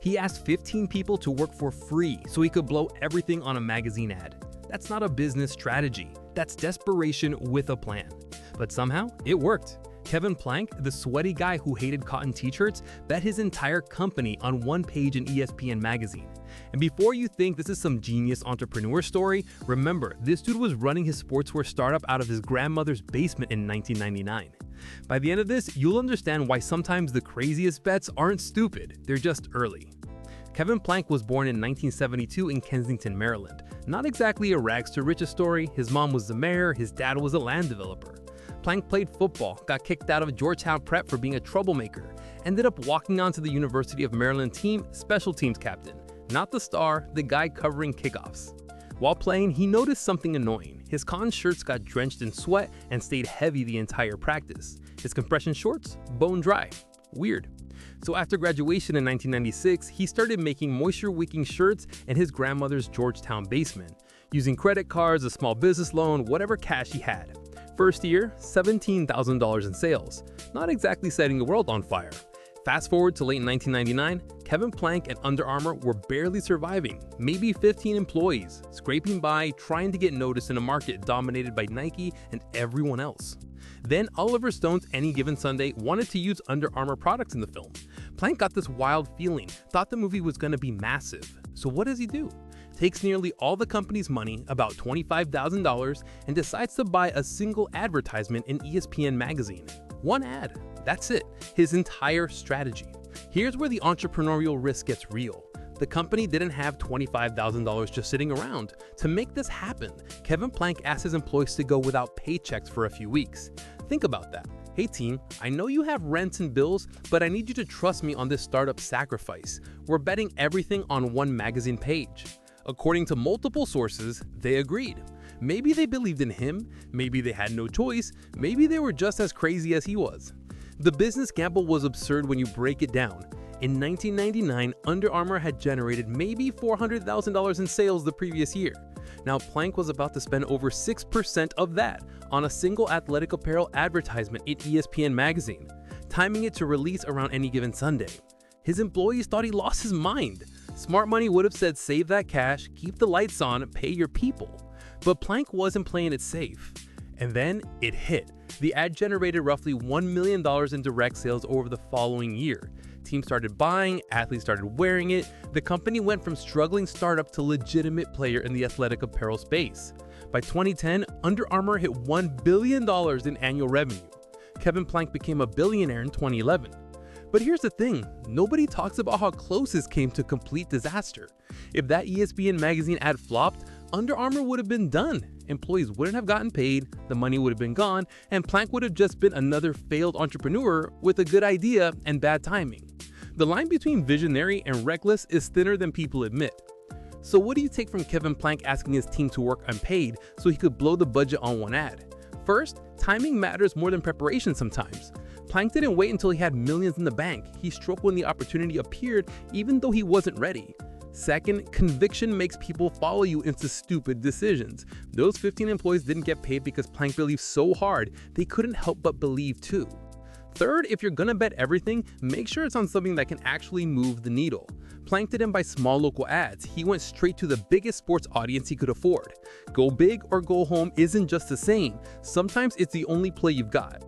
He asked 15 people to work for free so he could blow everything on a magazine ad. That's not a business strategy. That's desperation with a plan. But somehow, it worked. Kevin Plank, the sweaty guy who hated cotton t-shirts, bet his entire company on one page in ESPN Magazine. And before you think this is some genius entrepreneur story, remember, this dude was running his sportswear startup out of his grandmother's basement in 1999. By the end of this, you'll understand why sometimes the craziest bets aren't stupid, they're just early. Kevin Plank was born in 1972 in Kensington, Maryland. Not exactly a rags to riches story. His mom was the mayor, his dad was a land developer. Plank played football, got kicked out of Georgetown Prep for being a troublemaker, ended up walking on to the University of Maryland team special teams captain. Not the star, the guy covering kickoffs. While playing, he noticed something annoying. His cotton shirts got drenched in sweat and stayed heavy the entire practice. His compression shorts, bone dry. Weird. So after graduation in 1996, he started making moisture-wicking shirts in his grandmother's Georgetown basement, using credit cards, a small business loan, whatever cash he had. First year, $17,000 in sales. Not exactly setting the world on fire. Fast forward to late 1999, Kevin Plank and Under Armour were barely surviving, maybe 15 employees, scraping by, trying to get noticed in a market dominated by Nike and everyone else. Then Oliver Stone's Any Given Sunday wanted to use Under Armour products in the film. Plank got this wild feeling, thought the movie was going to be massive. So what does he do? Takes nearly all the company's money, about $25,000, and decides to buy a single advertisement in ESPN Magazine. One ad. That's it. His entire strategy. Here's where the entrepreneurial risk gets real. The company didn't have $25,000 just sitting around. To make this happen, Kevin Plank asked his employees to go without paychecks for a few weeks. Think about that. Hey team, I know you have rents and bills, but I need you to trust me on this startup sacrifice. We're betting everything on one magazine page. According to multiple sources, they agreed. Maybe they believed in him, maybe they had no choice, maybe they were just as crazy as he was. The business gamble was absurd when you break it down. In 1999, Under Armour had generated maybe $400,000 in sales the previous year. Now Plank was about to spend over 6% of that on a single athletic apparel advertisement in ESPN Magazine, timing it to release around Any Given Sunday. His employees thought he lost his mind. Smart money would have said save that cash, keep the lights on, pay your people. But Plank wasn't playing it safe. And then it hit. The ad generated roughly $1 million in direct sales over the following year. Teams started buying, athletes started wearing it. The company went from struggling startup to legitimate player in the athletic apparel space. By 2010, Under Armour hit $1 billion in annual revenue. Kevin Plank became a billionaire in 2011. But here's the thing, nobody talks about how close this came to complete disaster. If that ESPN Magazine ad flopped, Under Armour would have been done. Employees wouldn't have gotten paid, the money would have been gone, and Plank would have just been another failed entrepreneur with a good idea and bad timing. The line between visionary and reckless is thinner than people admit. So what do you take from Kevin Plank asking his team to work unpaid so he could blow the budget on one ad? First, timing matters more than preparation sometimes. Plank didn't wait until he had millions in the bank. He struck when the opportunity appeared, even though he wasn't ready. Second, conviction makes people follow you into stupid decisions. Those 15 employees didn't get paid because Plank believed so hard, they couldn't help but believe too. Third, if you're gonna bet everything, make sure it's on something that can actually move the needle. Plank didn't buy small local ads, he went straight to the biggest sports audience he could afford. Go big or go home isn't just the same, sometimes it's the only play you've got.